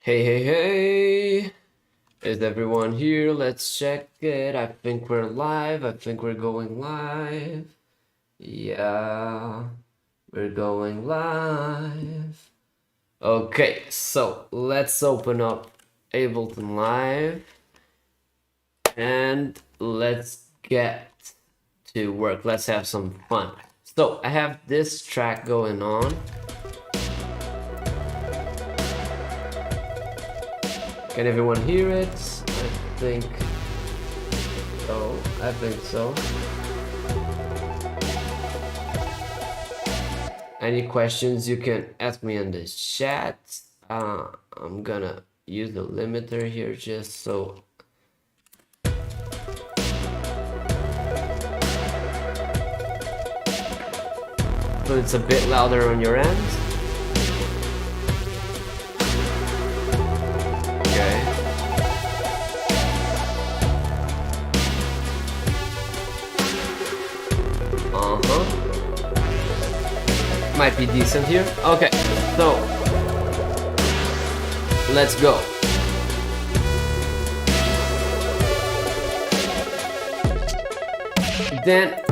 Hey, hey, hey! Is everyone here? Let's check it. I think we're live. I think we're going live. Yeah, we're going live. Okay, so let's open up Ableton Live and let's get to work. Let's have some fun. So I have this track going on. Can everyone hear it? I think so. I think so. Any questions you can ask me in the chat. I'm gonna use the limiter here just so it's a bit louder on your end. Might be decent here. Okay, so let's go. Then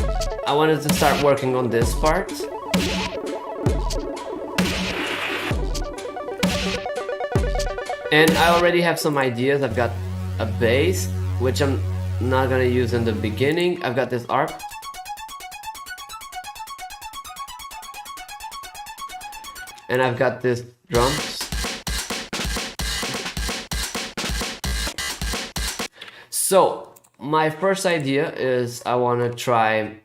I wanted to start working on this part. And I already have some ideas. I've got a bass, which I'm not gonna use in the beginning. I've got this arp. And I've got this drums. So my first idea is I want to try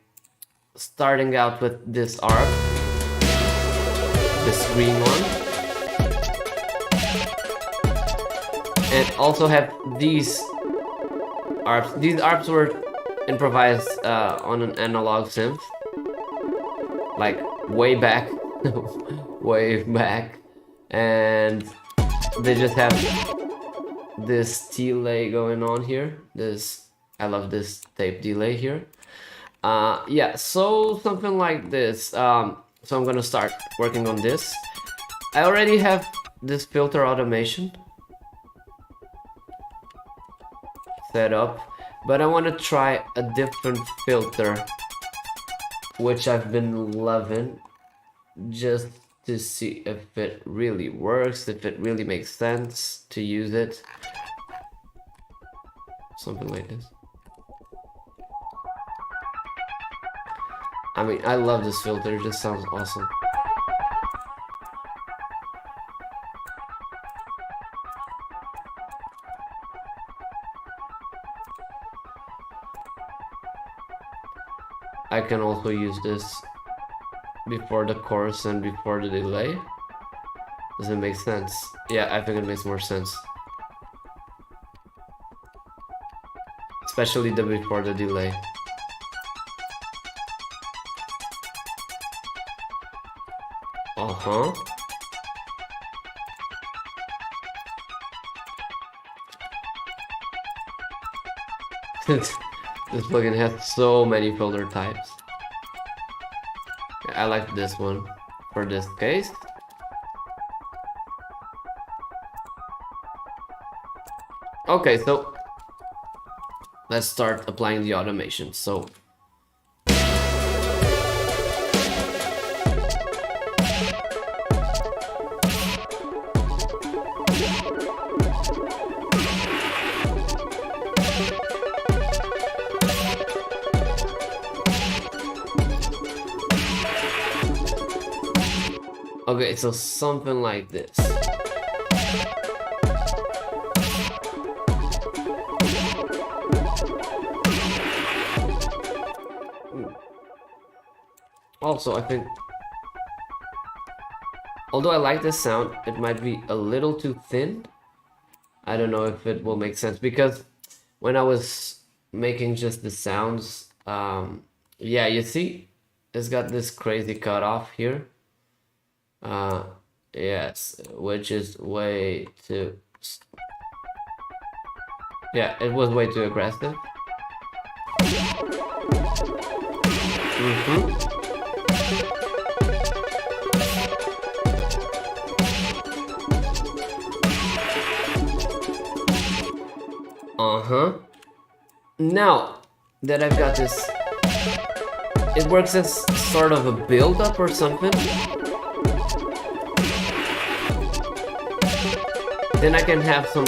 starting out with this arp, this green one, and also have these arps. These arps were improvised on an analog synth, like way back. Way back, and they just have this delay going on here. I love this tape delay here. Yeah, so something like this. So I'm gonna start working on this. I already have this filter automation set up, but I want to try a different filter, which I've been loving, just to see if it really works, if it really makes sense to use it. Something like this. I mean, I love this filter, it just sounds awesome. I can also use this before the chorus and before the delay. Does it make sense? Yeah, I think it makes more sense. Especially the before the delay. This plugin has so many filter types. I like this one for this case. Okay, so let's start applying the automation. So okay, so something like this. Also, I think, although I like this sound, it might be a little too thin. I don't know if it will make sense, because when I was making just the sounds, yeah, you see, it's got this crazy cutoff here. Yes, which is way too, yeah, it was way too aggressive. Now that I've got this, it works as sort of a build-up or something. Then I can have some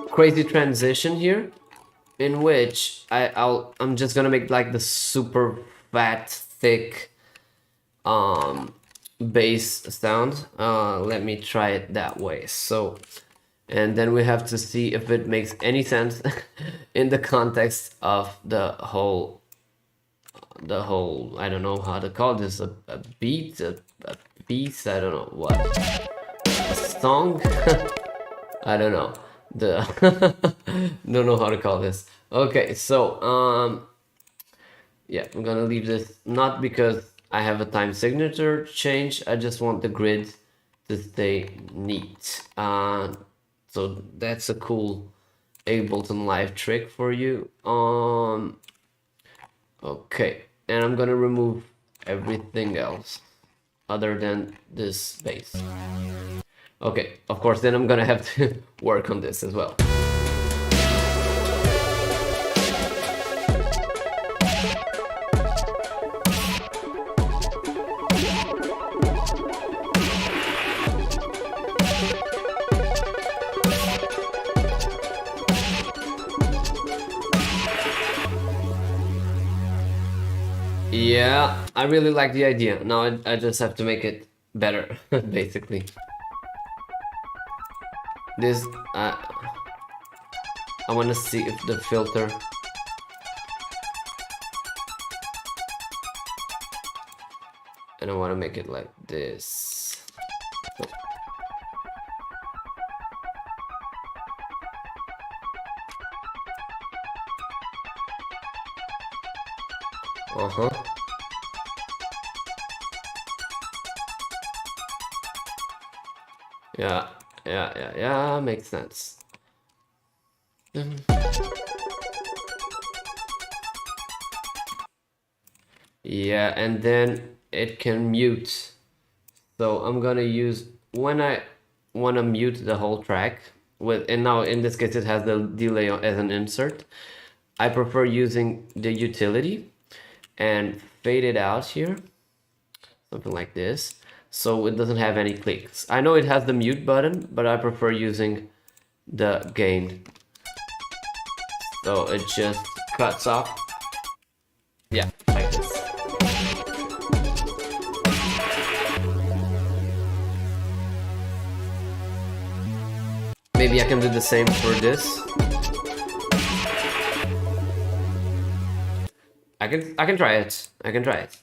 crazy transition here, in which I'm just gonna make like the super fat, thick bass sound. Let me try it that way. So, and then we have to see if it makes any sense in the context of the whole I don't know how to call this, a beat, a piece, I don't know what, a song. I don't know, don't know how to call this. Okay, so yeah, I'm gonna leave this, not because I have a time signature change, I just want the grid to stay neat. So that's a cool Ableton Live trick for you. Okay, and I'm gonna remove everything else other than this bass. Okay, of course, then I'm gonna have to work on this as well. Yeah, I really like the idea. Now I just have to make it better, basically. This, I want to see if the filter... And I want to make it like this. So. Yeah, makes sense. Yeah, and then it can mute. So I'm gonna use, when I wanna mute the whole track with, and now in this case it has the delay as an insert, I prefer using the utility and fade it out here, something like this, so it doesn't have any clicks. I know it has the mute button, but I prefer using the gain, so it just cuts off. Yeah, like this. Maybe I can do the same for this. I can try it. I can try it.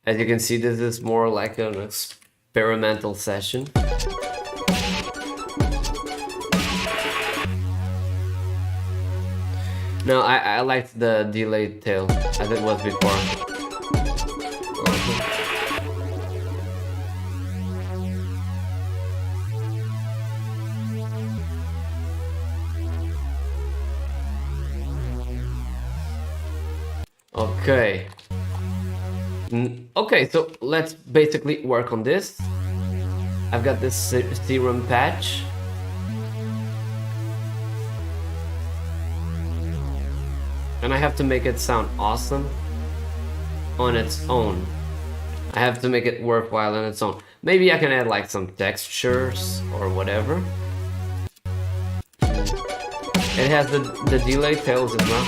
As you can see, this is more like an experimental session. No, I liked the delayed tail as it was before. Okay. Okay, so let's basically work on this. I've got this serum patch. And I have to make it sound awesome on its own. I have to make it worthwhile on its own. Maybe I can add like some textures or whatever. It has the delay tails as well.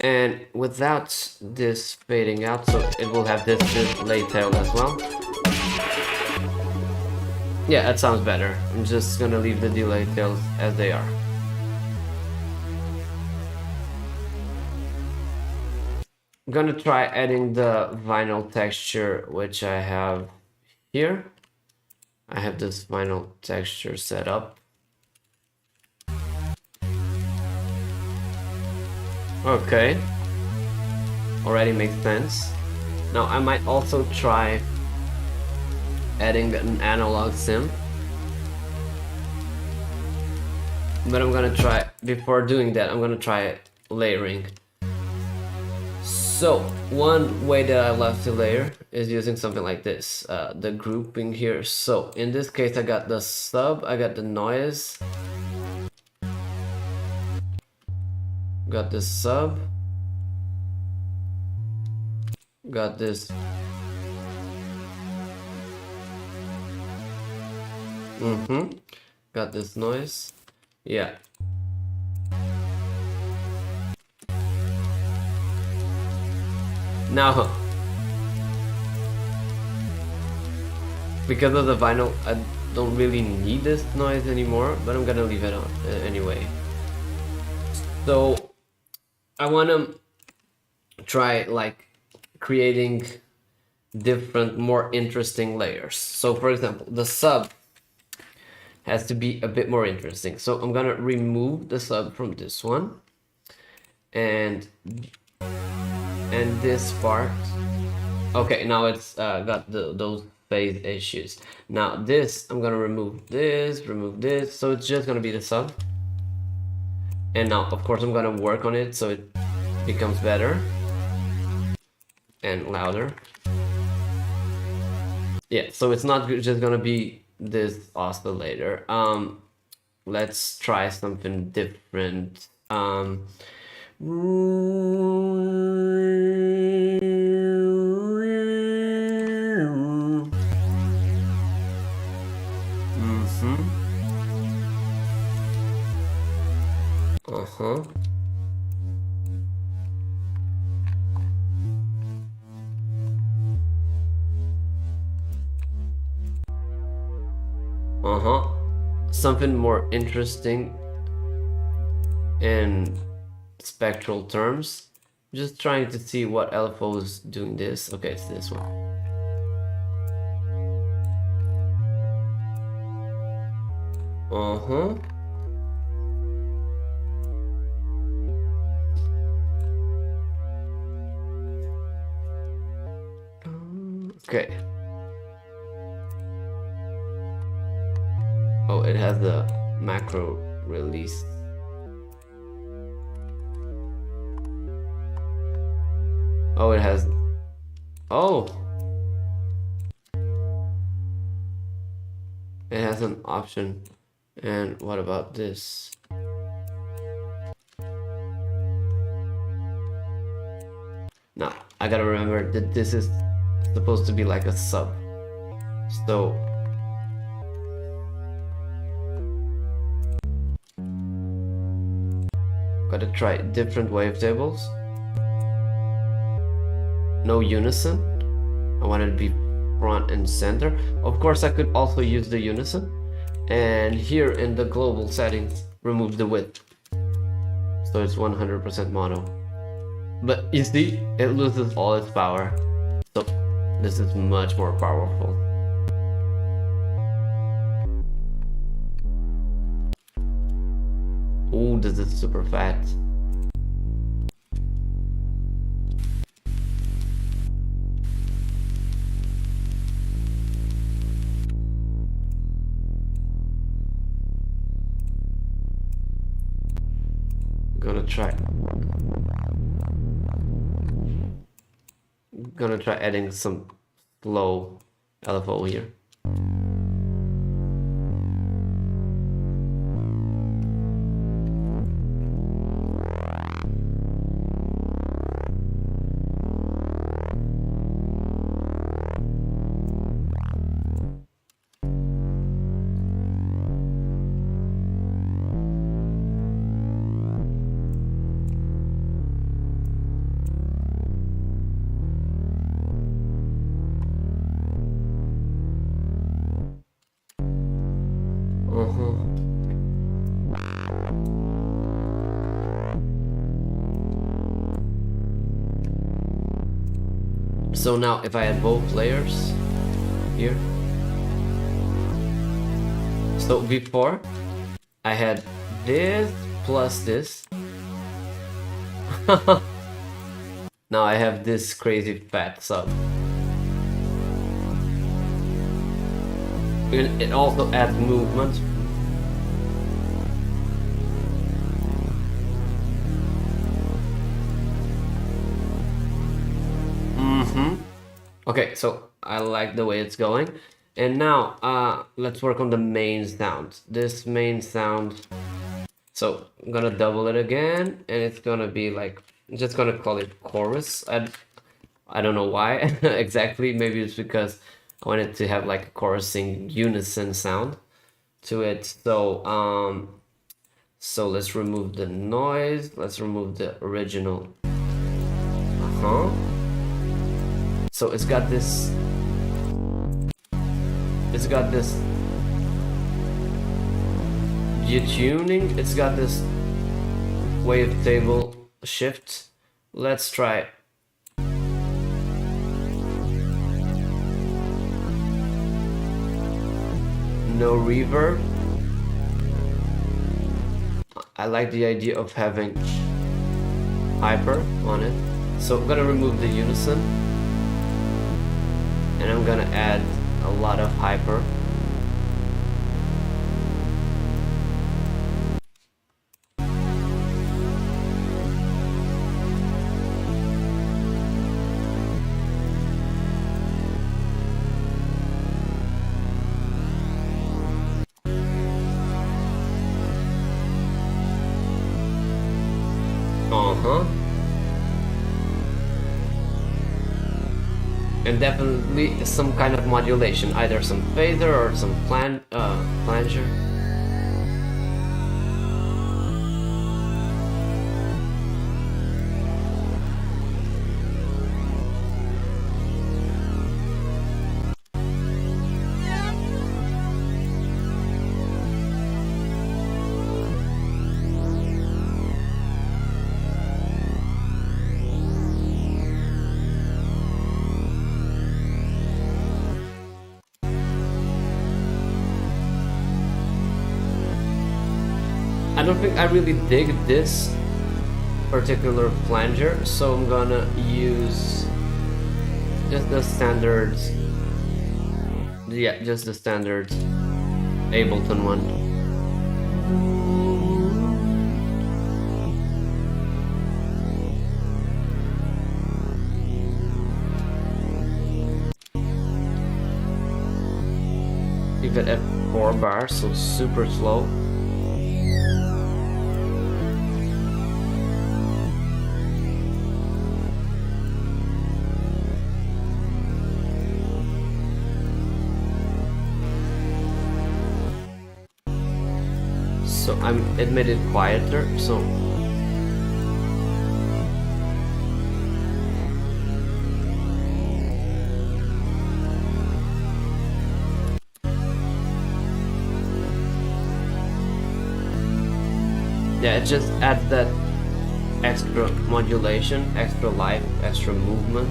And without this fading out, so it will have this delay tail as well. Yeah, that sounds better. I'm just gonna leave the delay tails as they are. I'm gonna try adding the vinyl texture, which I have here. I have this vinyl texture set up. Okay, already makes sense. Now I might also try adding an analog synth, but I'm gonna try, before doing that, I'm gonna try layering. So one way that I love to layer is using something like this, the grouping here. So in this case, I got the sub, I got the noise, got this sub, got this. Got this noise. Yeah. Now, because of the vinyl, I don't really need this noise anymore, but I'm gonna leave it on anyway. So I wanna try like creating different, more interesting layers. So for example, the sub has to be a bit more interesting. So I'm gonna remove the sub from this one, and this part. Okay, now it's got those phase issues. Now this, I'm gonna remove this, so it's just gonna be the sub. And now, of course, I'm gonna work on it so it becomes better and louder. Yeah, so it's not just gonna be this oscillator. Let's try something different. Something more interesting in spectral terms. Just trying to see what LFO is doing this. Okay, it's this one. Okay. Oh, it has the macro release. Oh, it has. Oh, it has an option. And what about this? Now, I gotta remember that this is supposed to be like a sub. So gotta try different wavetables. No unison. I want it to be front and center. Of course, I could also use the unison. And here in the global settings, remove the width. So it's 100% mono. But you see, it loses all its power. So this is much more powerful. Ooh, this is super fat. Gonna try adding some slow LFO here. So now if I add both layers here. So before I had this plus this. Now I have this crazy fat sub. It also adds movement. Okay, so I like the way it's going. And now let's work on the main sound. This main sound. So I'm gonna double it again, and it's gonna be like, I'm just gonna call it chorus. I don't know why exactly. Maybe it's because I wanted to have like a chorusing unison sound to it. So let's remove the noise. Let's remove the original. So it's got this. It's got this detuning. It's got this wavetable shift. Let's try it. No reverb. I like the idea of having hyper on it. So I'm gonna remove the unison, and I'm gonna add a lot of hyper. And definitely some kind of modulation, either some phaser or some flanger. I don't think I really dig this particular flanger, so I'm gonna use just the standard, just the standard Ableton one. Leave it at 4 bars, so super slow. So it made it quieter, so yeah, it just adds that extra modulation, extra life, extra movement.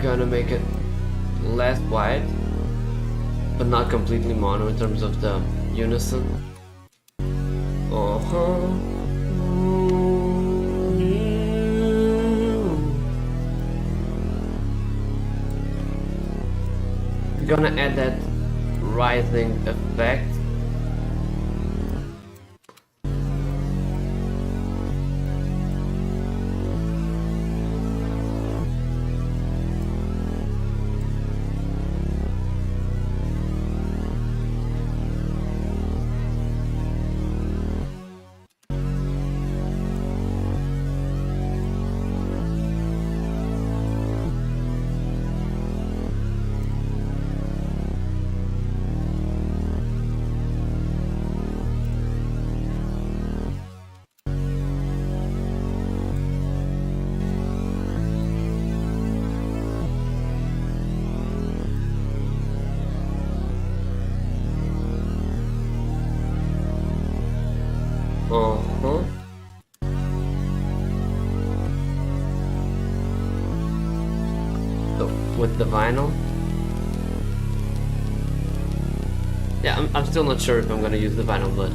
Gonna make it less wide, but not completely mono in terms of the unison. Gonna add that rising effect. So with the vinyl, yeah, I'm still not sure if I'm gonna use the vinyl, but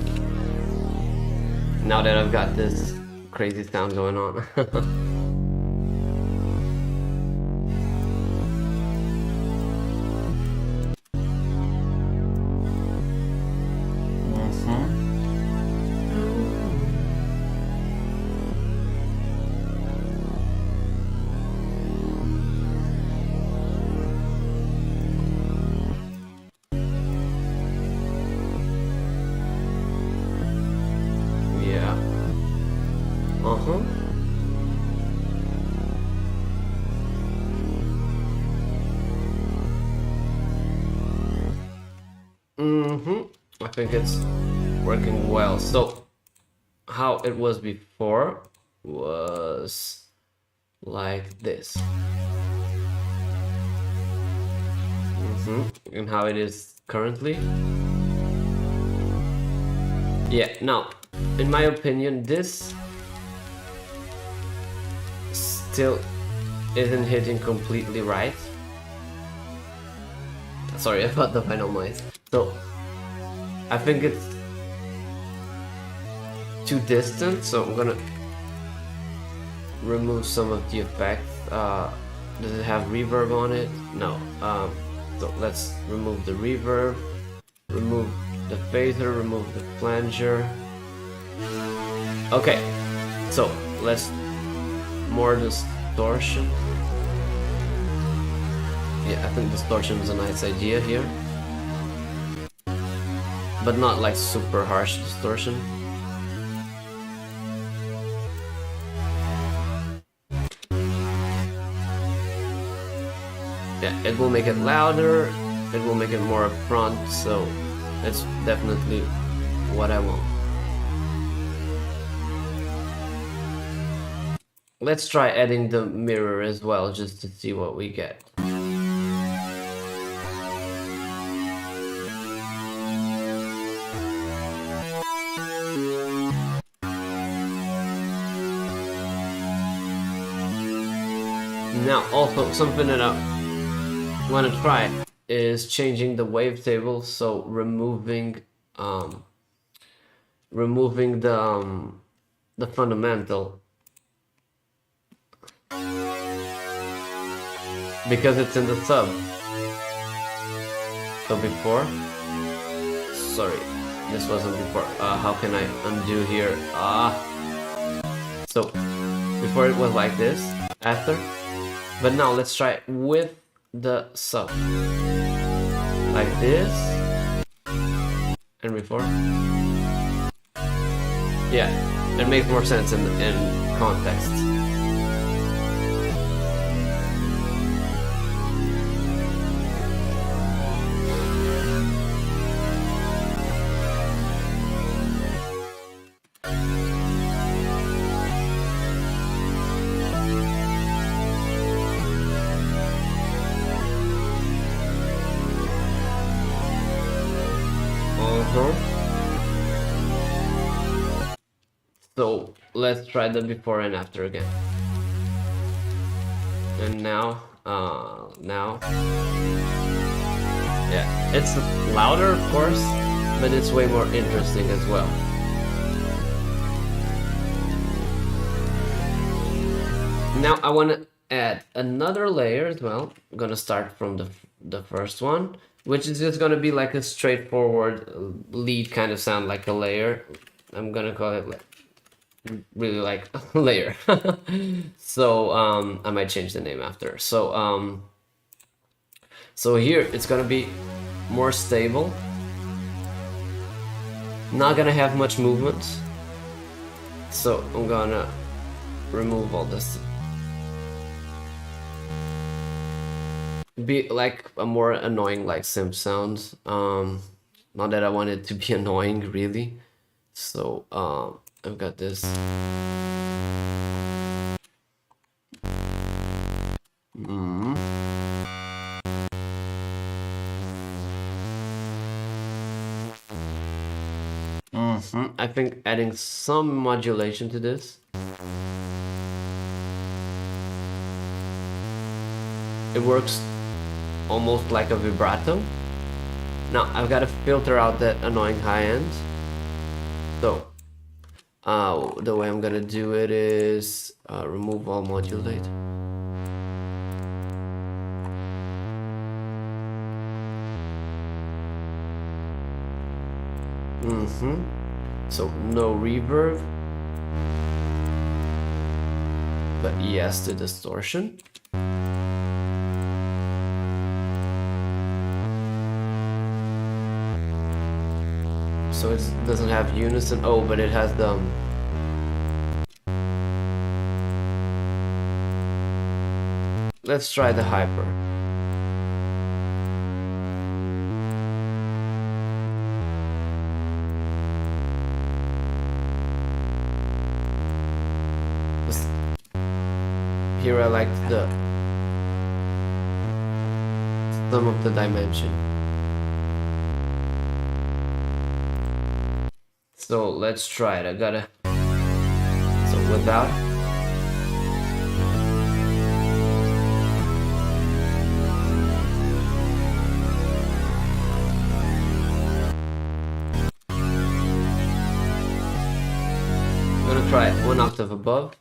now that I've got this crazy sound going on. I think it's working well. So how it was before was like this. And how it is currently. Yeah, now, in my opinion, this still isn't hitting completely right. Sorry about the final noise. So, I think it's too distant, so I'm gonna remove some of the effects. Does it have reverb on it? No. So let's remove the reverb, remove the phaser, remove the flanger. Okay, so let's more distortion. Yeah, I think distortion is a nice idea here, but not like super harsh distortion. Yeah, it will make it louder, it will make it more upfront, so it's definitely what I want. Let's try adding the mirror as well, just to see what we get. Now, also something that I want to try is changing the wavetable, so removing the fundamental, because it's in the sub. So before, sorry, this wasn't before. How can I undo here? So before it was like this, after, but now let's try it with the sub, like this, and before. Yeah, it makes more sense in context. So let's try the before and after again. And now, yeah, it's louder, of course, but it's way more interesting as well. Now I want to add another layer as well. I'm gonna start from the first one, which is just gonna be like a straightforward lead kind of sound, like a layer. I'm gonna call it like really like a layer. So I might change the name after. So so here it's gonna be more stable, not gonna have much movement, so I'm gonna remove all this, be like a more annoying like synth sound. Not that I want it to be annoying really. So I've got this. I think adding some modulation to this. It works almost like a vibrato. Now I've got to filter out that annoying high end. So the way I'm gonna do it is remove all modulate. So no reverb, but yes to distortion. So it doesn't have unison. Oh, but it has the let's try the hyper. here I like the some of the dimension. So let's try it. I gotta, so without, I'm gonna try it 1 octave above.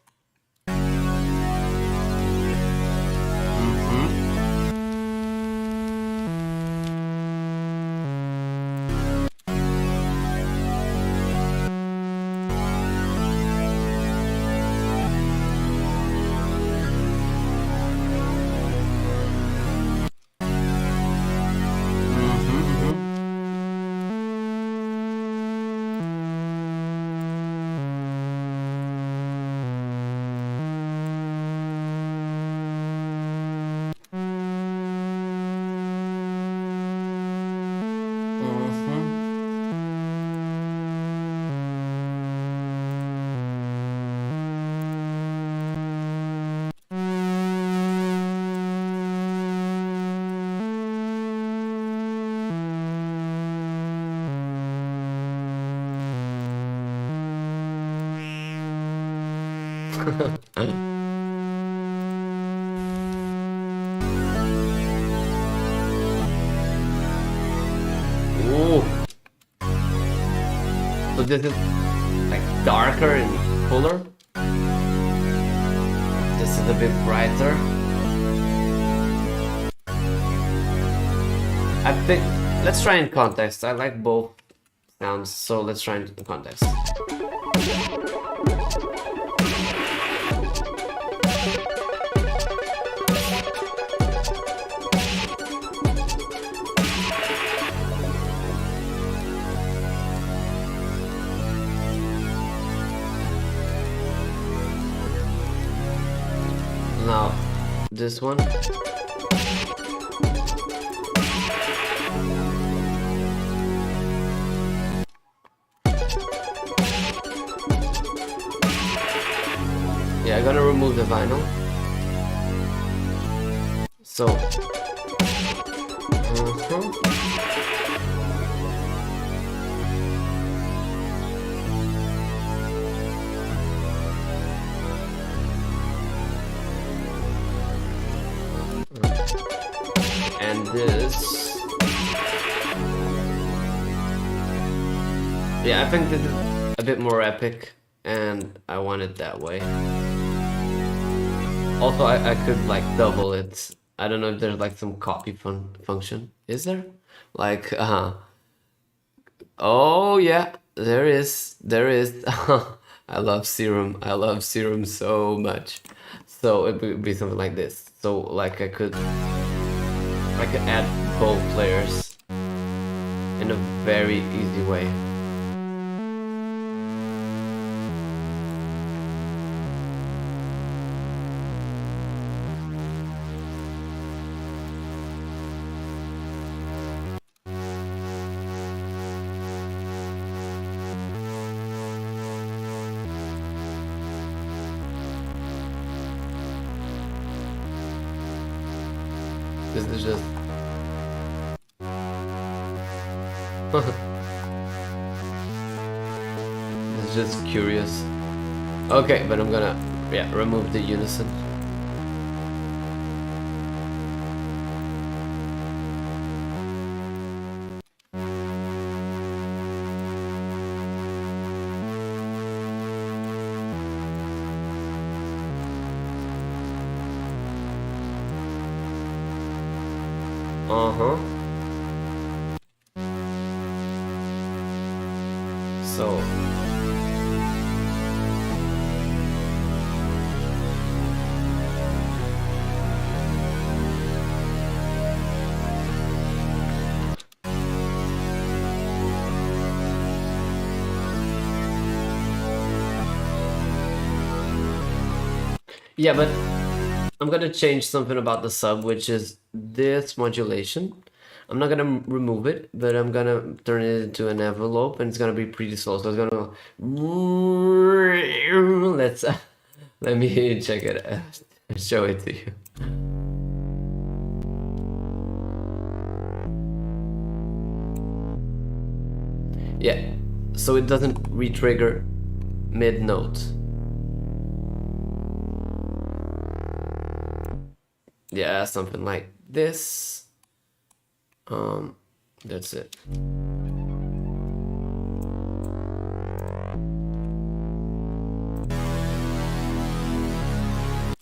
Ooh. So this is like darker and fuller. This is a bit brighter. I think let's try in context. I like both sounds, so let's try in context. Now, this one. Yeah, I'm gonna remove the vinyl. So. And this. Yeah, I think this is a bit more epic, and I want it that way. Also, I could like double it. I don't know if there's like some copy function. Is there? Like, oh yeah, there is. There is. I love Serum. I love Serum so much. So it would be something like this. So like I could add both players in a very easy way. This is just it's just curious. Okay, but I'm gonna remove the unison. So yeah, but I'm gonna change something about the sub, which is this modulation. I'm not gonna remove it, but I'm gonna turn it into an envelope, and it's gonna be pretty slow. So it's gonna let me check it out. show it to you. Yeah, so it doesn't re-trigger mid-note. Yeah, something like this. That's it.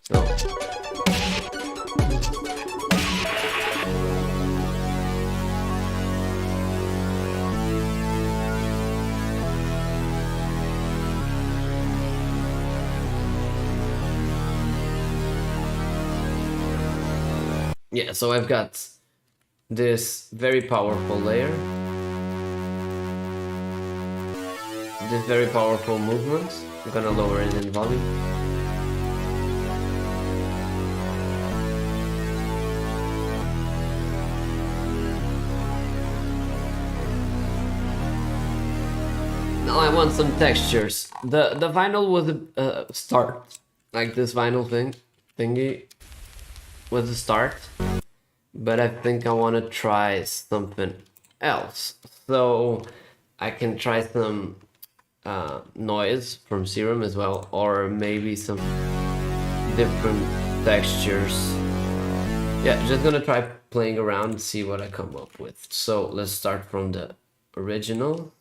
So yeah, so I've got this very powerful layer, this very powerful movement. I'm gonna lower it in volume. Now I want some textures. The vinyl was a start, like this vinyl thingy was a start, but I think I want to try something else. So I can try some noise from Serum as well, or maybe some different textures. Yeah, just gonna try playing around and see what I come up with. So let's start from the original.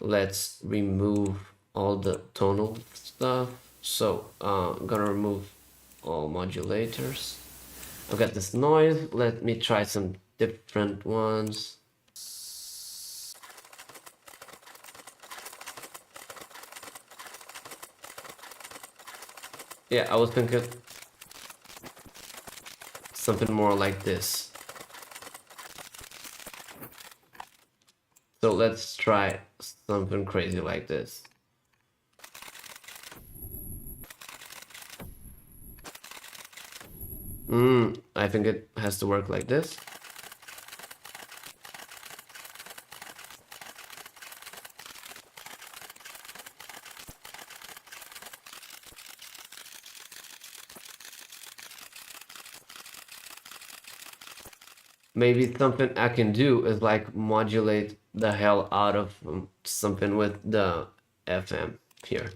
Let's remove all the tonal stuff. So I'm gonna remove all modulators. I've got this noise. Let me try some different ones. Yeah, I was thinking something more like this. So let's try something crazy like this. I think it has to work like this. Maybe something I can do is like modulate the hell out of something with the FM here.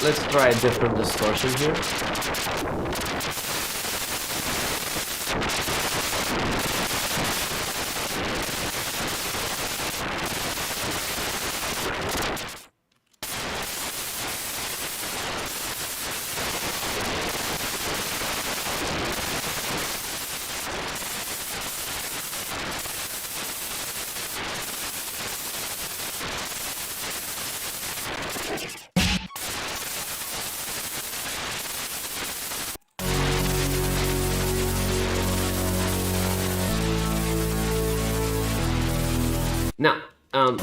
Let's try a different distortion here. Now, I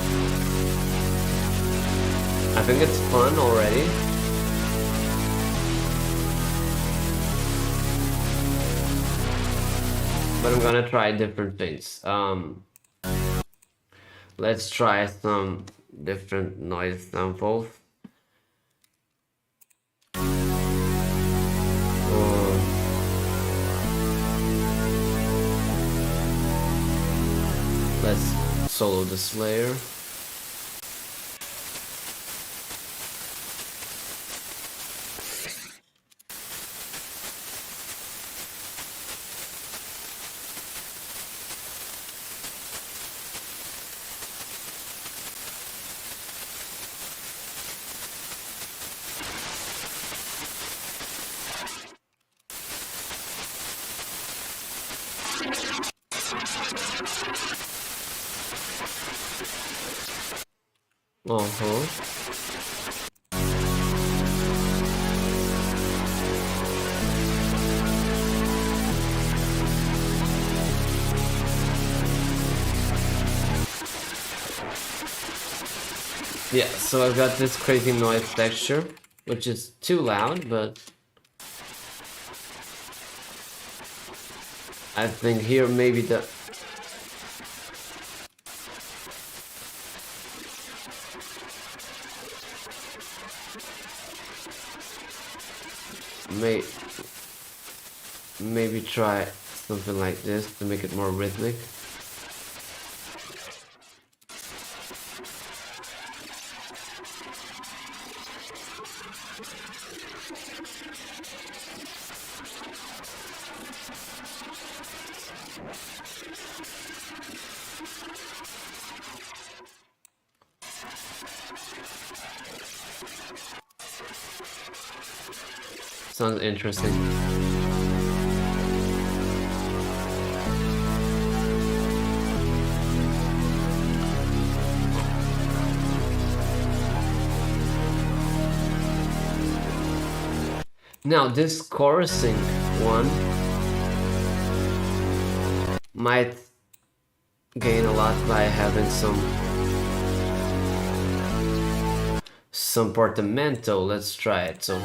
think it's fun already. But I'm gonna try different things. Let's try some different noise samples. Let's solo this layer. Uh-huh. Yeah, so I've got this crazy noise texture, which is too loud, but I think here maybe the maybe try something like this to make it more rhythmic. Sounds interesting. Now this chorusing one might gain a lot by having some portamento. Let's try it. So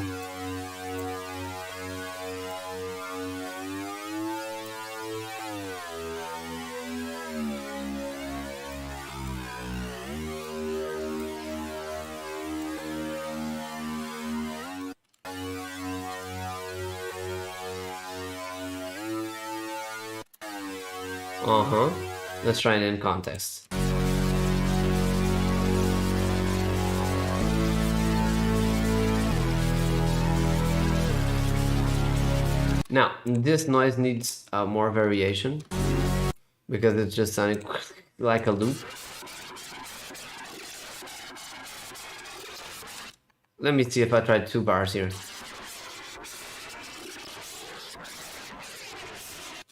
let's try it in context. Now, this noise needs more variation because it's just sounding like a loop. Let me see if I try 2 bars here.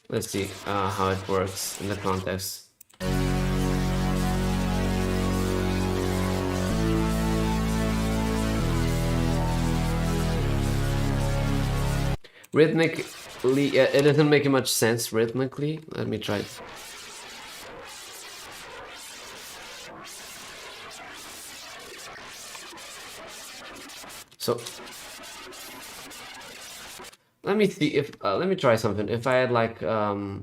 Let's see how it works in the context. Rhythmically, it doesn't make much sense rhythmically. Let me try. So let me see if let me try something. If I had like a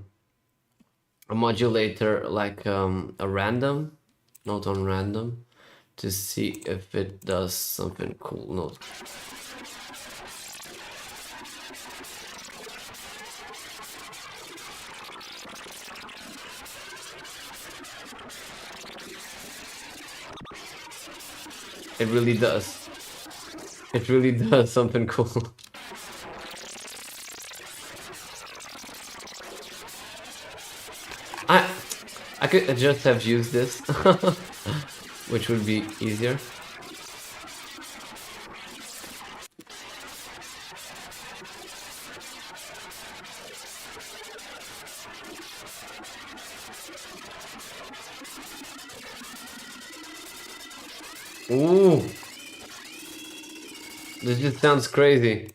modulator, like a random note on random, to see if it does something cool. Note. It really does. It really does something cool. I could just have used this, which would be easier. Ooh, this just sounds crazy.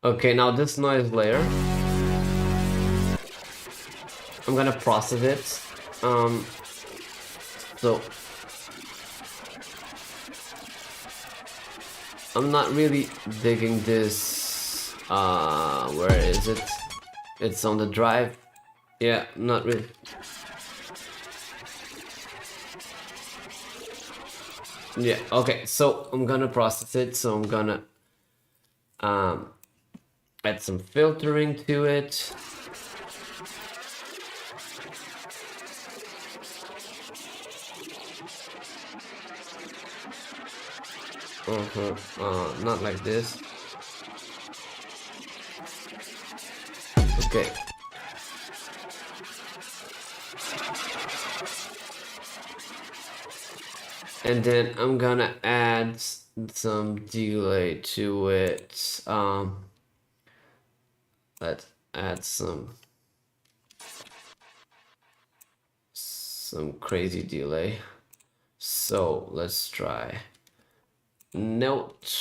Okay, now this noise layer, I'm gonna process it. So I'm not really digging this. Where is it? It's on the drive. Yeah, not really. Yeah, okay, so I'm gonna process it. So I'm gonna add some filtering to it. Not like this. Okay. And then I'm gonna add some delay to it. Let's add some crazy delay. So let's try note.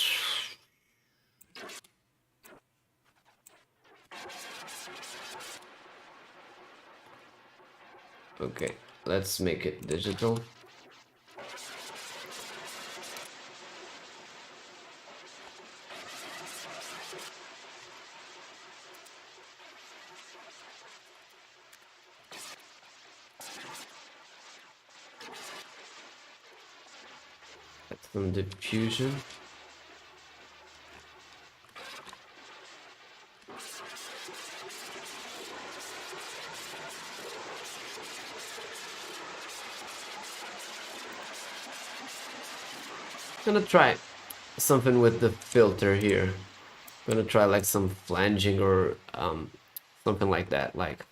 Okay, let's make it digital. Add some diffusion. I'm gonna try something with the filter here. I'm gonna try like some flanging or something like that, like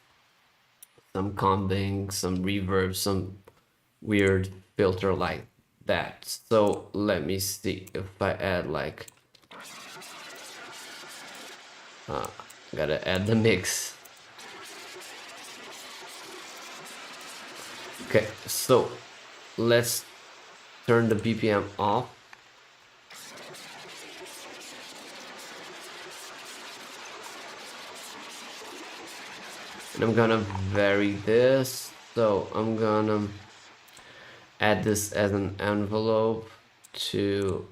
some combing, some reverb, some weird filter like that. So let me see if I add like gotta add the mix. Okay, so let's turn the BPM off. And I'm gonna vary this. So I'm gonna add this as an envelope to,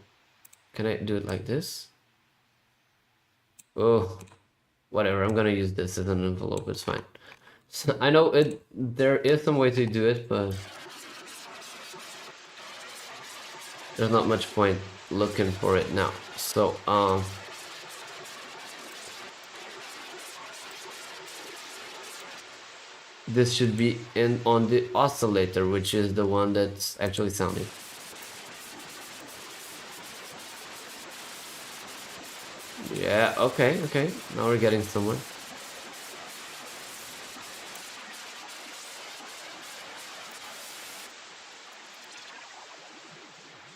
can I do it like this? Oh, whatever, I'm gonna use this as an envelope, it's fine. So I know there is some way to do it, but there's not much point looking for it now. So this should be in on the oscillator, which is the one that's actually sounding. Yeah, okay, now we're getting somewhere.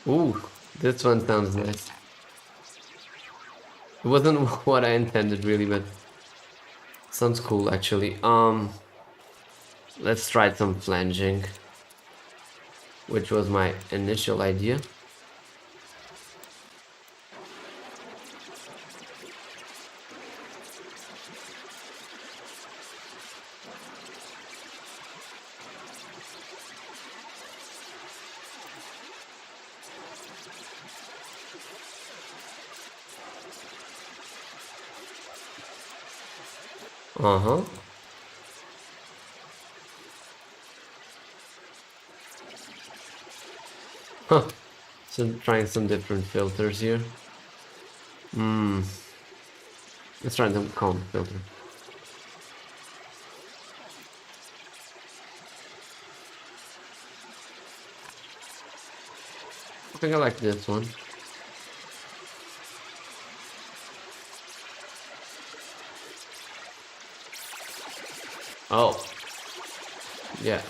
Ooh, this one sounds nice. It wasn't what I intended really, but sounds cool actually. Let's try some flanging, which was my initial idea. Uh-huh. Huh. So trying some different filters here. Let's try the calm filter. I think I like this one. Oh. Yeah.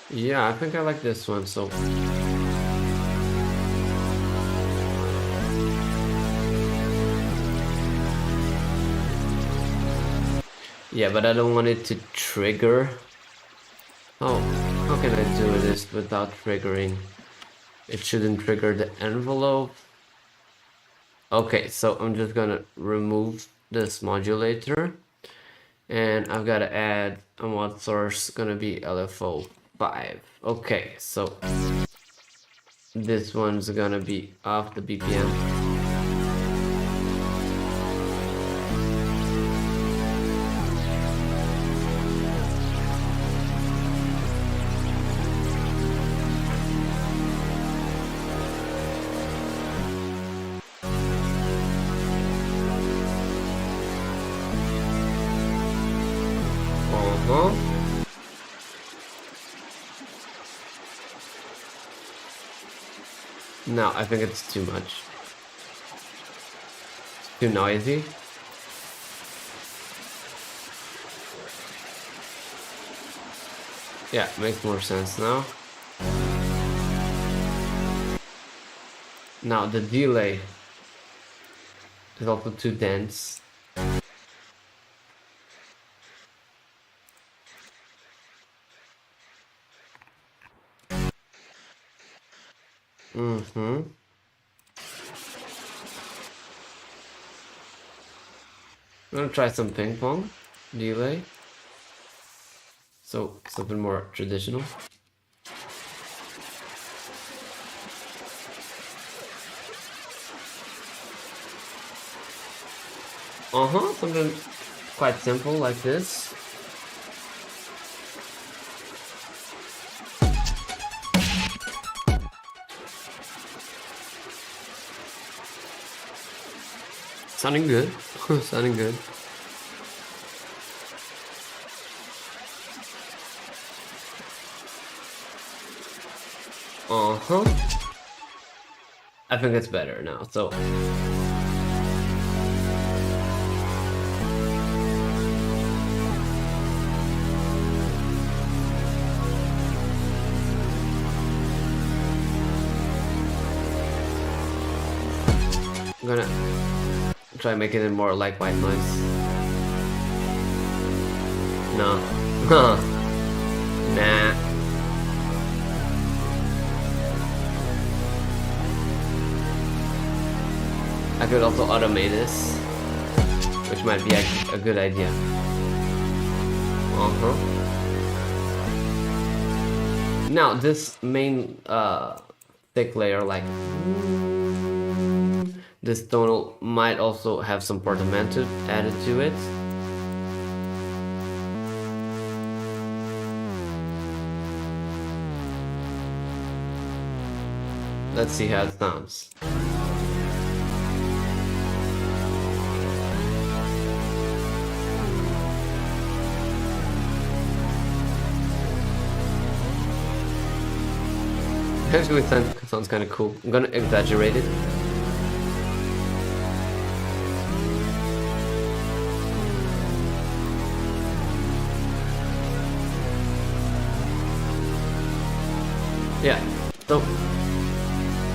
Yeah, I think I like this one, so. Yeah, but I don't want it to trigger. Oh, how can I do this without triggering? It shouldn't trigger the envelope. Okay, so I'm just gonna remove this modulator. And I've got to add a mod source, gonna be LFO 5. Okay, so this one's gonna be off the BPM. No, I think it's too much. It's too noisy. Yeah, makes more sense now. Now the delay is also too dense. Mm-hmm. I'm gonna try some ping pong delay. So something more traditional. Something quite simple like this. Sounding good. Sounding good. I think it's better now, so. I'm gonna try making it more like white noise. No. Nah. I could also automate this, which might be a good idea. Now this main thick layer, like this tonal, might also have some portamento added to it. Let's see how it sounds. Actually, it sounds kind of cool. I'm gonna exaggerate it. Yeah, so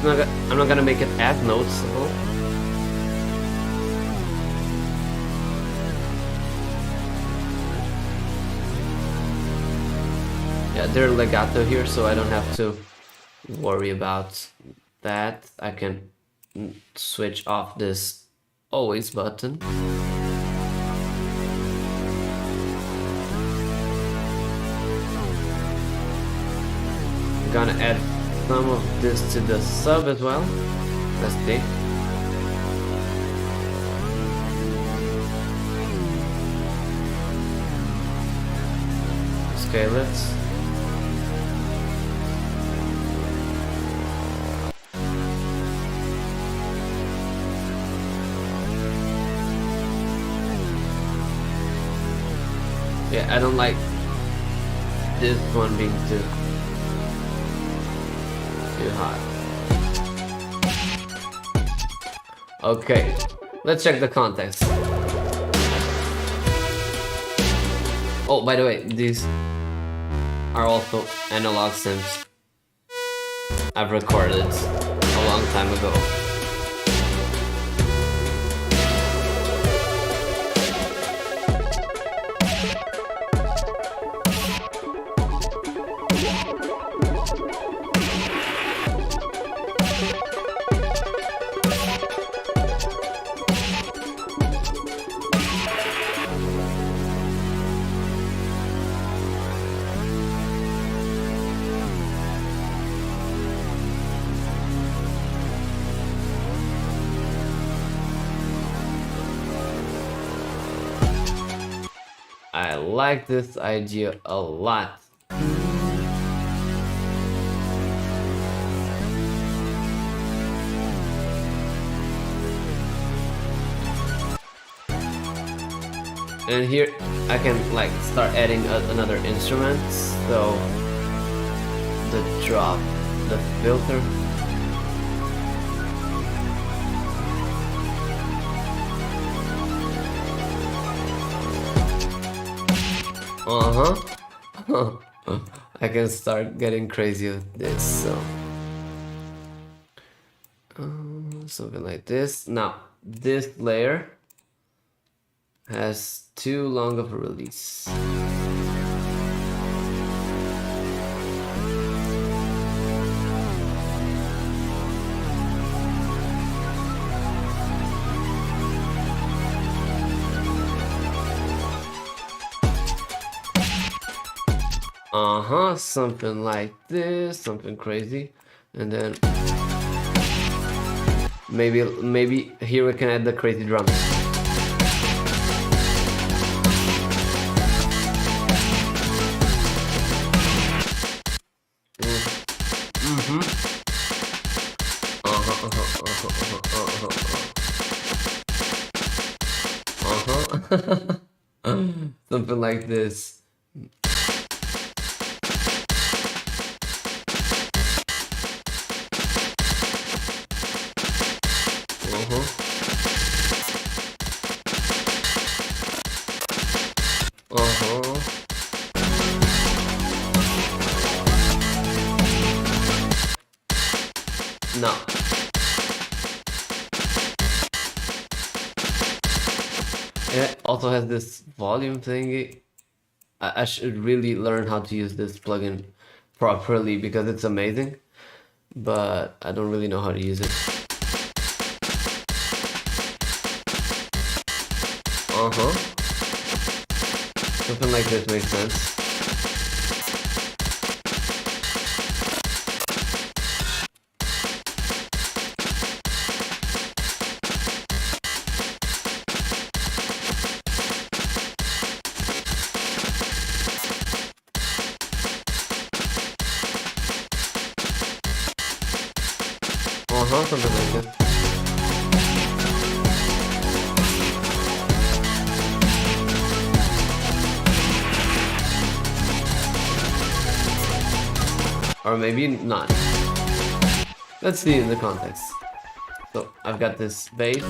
I'm not gonna make it as noticeable. Yeah, they're legato here, so I don't have to worry about that. I can switch off this always button. I'm gonna add some of this to the sub as well. Let's see. Scale it. Yeah, I don't like this one being too hot. Okay, let's check the context. Oh, by the way, these are also analog synths I've recorded a long time ago. I like this idea a lot. And here I can like start adding another instrument, so the drop, the filter. I can start getting crazy with this. So something like this. Now this layer has too long of a release. Something like this, something crazy, and then maybe here we can add the crazy drums. Something like this. No. It also has this volume thingy. I should really learn how to use this plugin properly because it's amazing, but I don't really know how to use it. Something like this makes sense. Something like that. Or maybe not. Let's see in the context. So I've got this bass.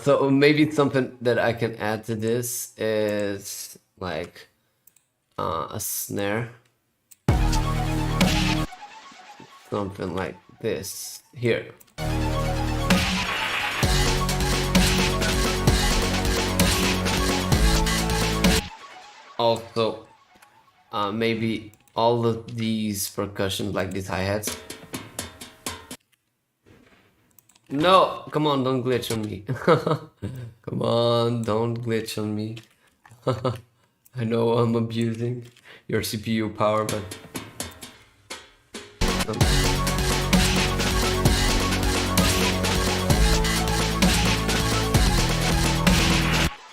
So maybe something that I can add to this is like a snare. Something like this here. Also, maybe all of these percussion, like these hi-hats. No, come on, don't glitch on me. Come on, don't glitch on me. I know I'm abusing your CPU power, but...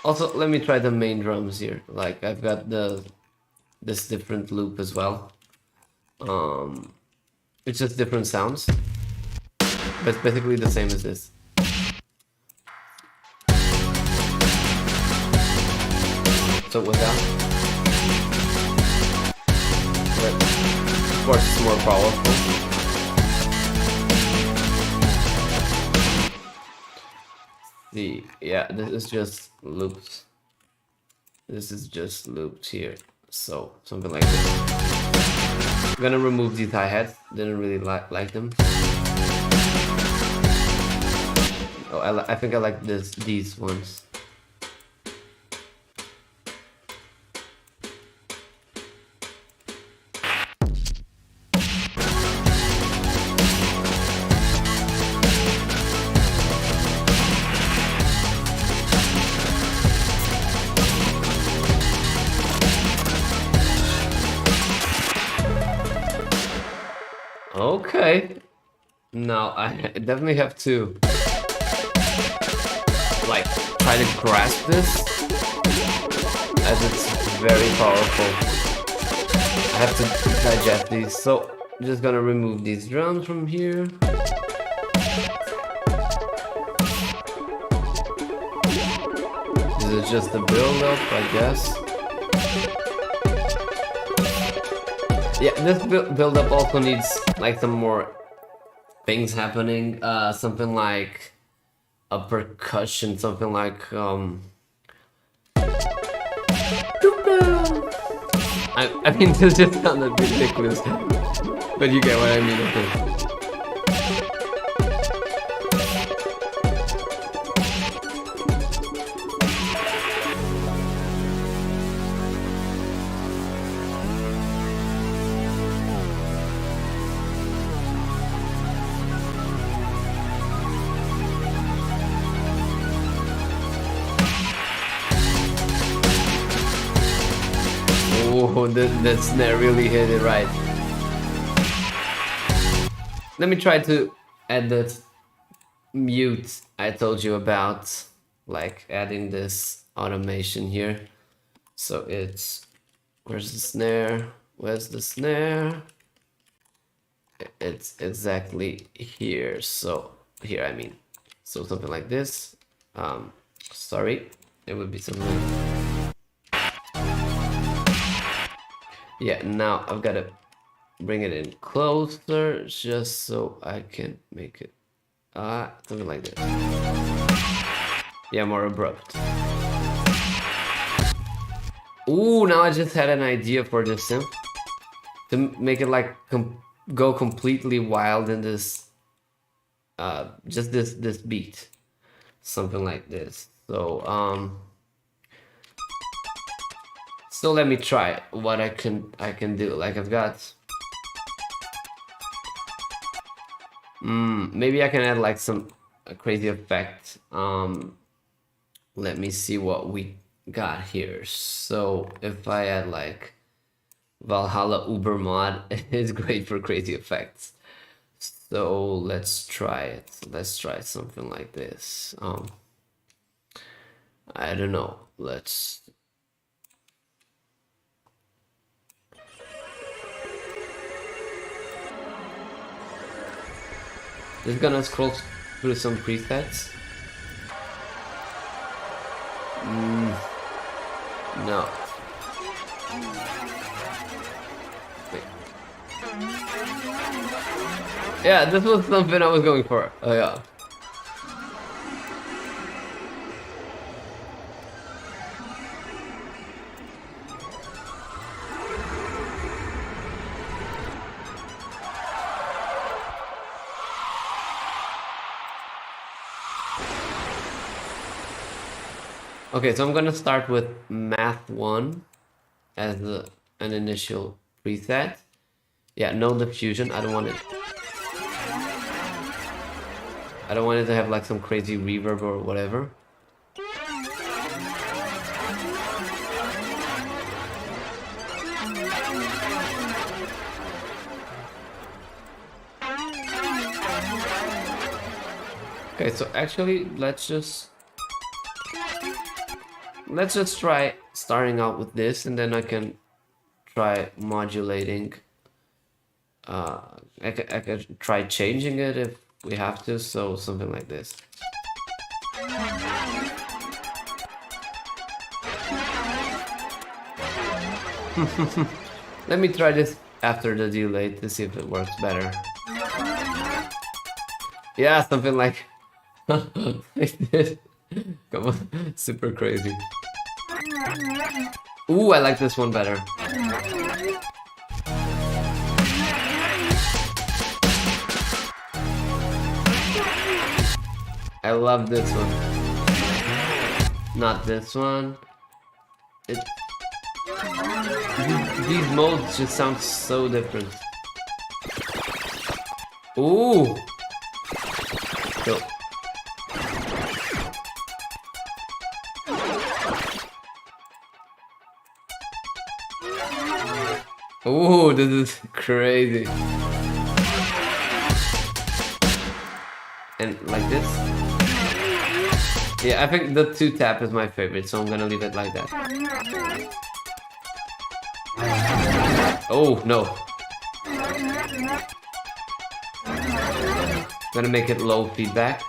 Also, let me try the main drums here. Like, I've got this different loop as well. It's just different sounds. But it's basically the same as this. So with that, but of course it's more powerful. See, yeah, this is just loops. This is just looped here. So something like this. I'm gonna remove these hi-hats. Didn't really like them. Oh, I think I like these ones. Okay. Now I definitely have to like try to grasp this, as it's very powerful. I have to digest these. So Just gonna remove these drums from here. This is just a build-up, I guess. Yeah, this build-up also needs like some more things happening. Something like a percussion, something like I mean, this just sounded ridiculous, but you get what I mean, I think. Oh, that snare really hit it right. Let me try to add that mute I told you about, like adding this automation here. So it's, where's the snare? Where's the snare? It's exactly here. So here, I mean, so something like this. Sorry, it would be something like, yeah, now I've got to bring it in closer just so I can make it something like this. Yeah, more abrupt. Ooh, now I just had an idea for this synth to make it like go completely wild in this just this beat, something like this. So let me try what I can do. Like I've got maybe I can add like some crazy effect. Let me see what we got here. So if I add like Valhalla Uber mod, it's great for crazy effects. So let's try it. Let's try something like this. I don't know. Let's. Just gonna scroll through some presets. No. Wait. Yeah, this was something I was going for. Oh yeah. Okay, so I'm gonna start with Math 1 as an initial preset. Yeah, no diffusion. I don't want it to have like some crazy reverb or whatever. Okay, so actually let's just try starting out with this, and then I can try modulating. I could try changing it if we have to, so something like this. Let me try this after the delay to see if it works better. Yeah, something like like this. Come on, super crazy. Ooh, I like this one better. I love this one. Not this one. These modes just sound so different. Ooh. So. Ooh, this is crazy. And like this. Yeah, I think the 2-tap is my favorite, so I'm gonna leave it like that. Oh, no. Gonna make it low feedback.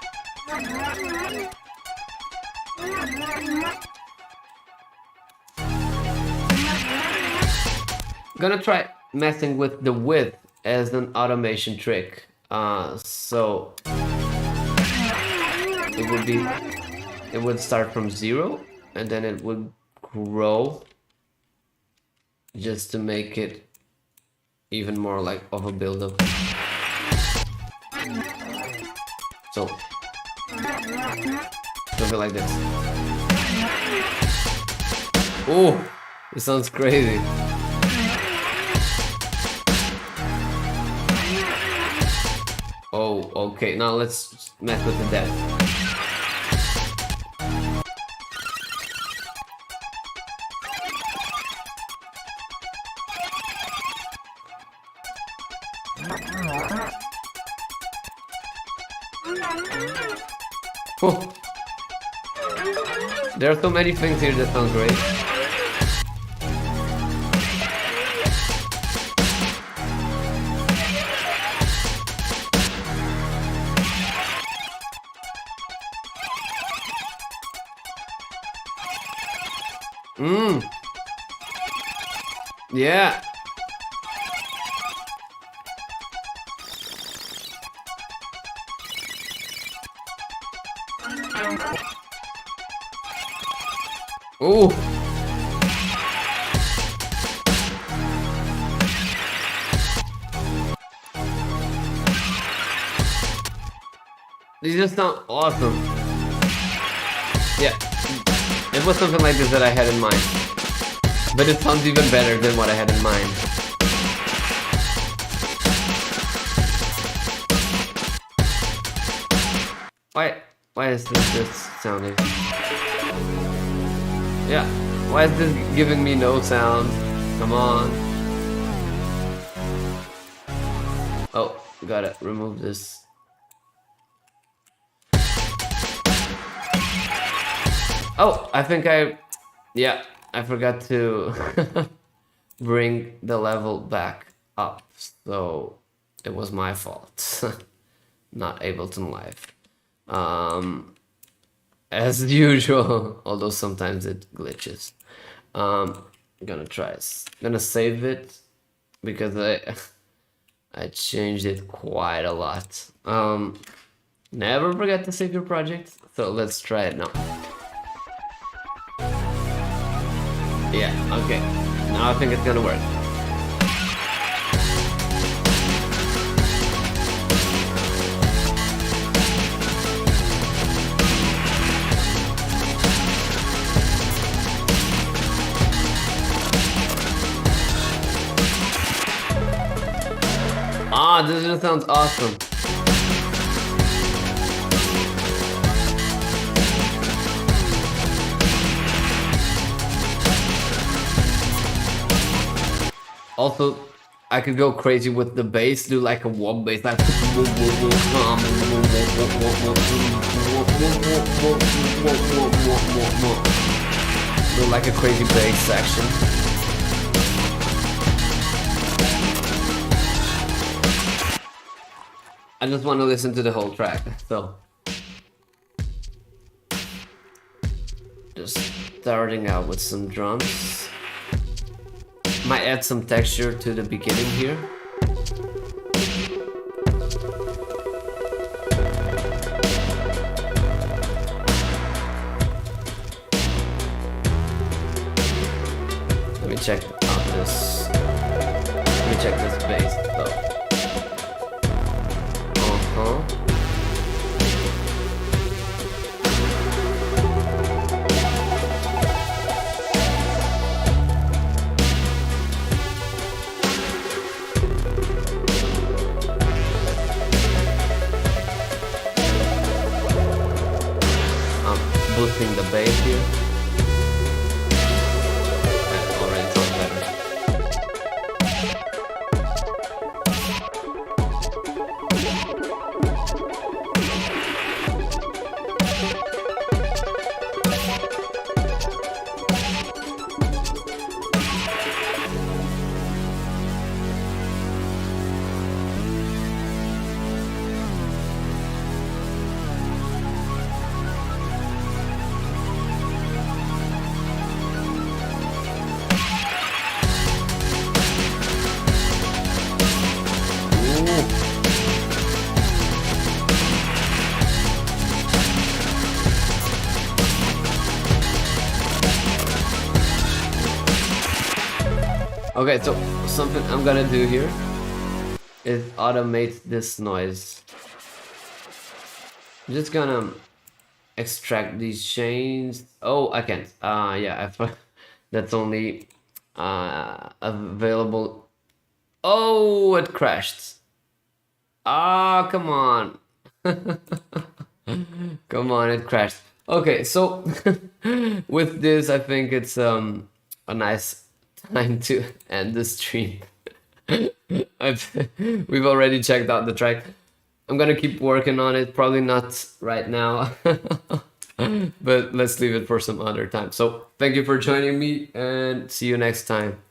Gonna try messing with the width as an automation trick. So it would start from 0 and then it would grow just to make it even more like of a build-up. So something like this. Oh, it sounds crazy. Oh, okay. Now let's mess with the depth. Oh. There are so many things here that sound great. Yeah. Ooh. These just sound awesome. Yeah. It was something like this that I had in mind. But it sounds even better than what I had in mind. Why is this just sounding? Yeah, why is this giving me no sound? Come on. Oh, gotta remove this. Oh, I think I forgot to bring the level back up, so it was my fault. Not Ableton Live. As usual, although sometimes it glitches. Gonna save it because I changed it quite a lot. Never forget to save your project, so let's try it now. Yeah, okay. Now I think it's gonna work. Ah, this just sounds awesome. Also, I could go crazy with the bass, do like a womp bass, like do like a crazy bass section. I just want to listen to the whole track, so just starting out with some drums. Might add some texture to the beginning here. Let me check out this. Let me check this bass though. Boosting the bass here. That already sounds better. Okay, so something I'm gonna do here is automate this noise. I'm just gonna extract these chains. Oh, I can't. Yeah, that's only available. Oh, it crashed. Ah, come on. Come on, it crashed. Okay, so with this, I think it's a nice time to end the stream. We've already checked out the track. I'm gonna keep working on it, probably not right now, but let's leave it for some other time. So thank you for joining me and see you next time.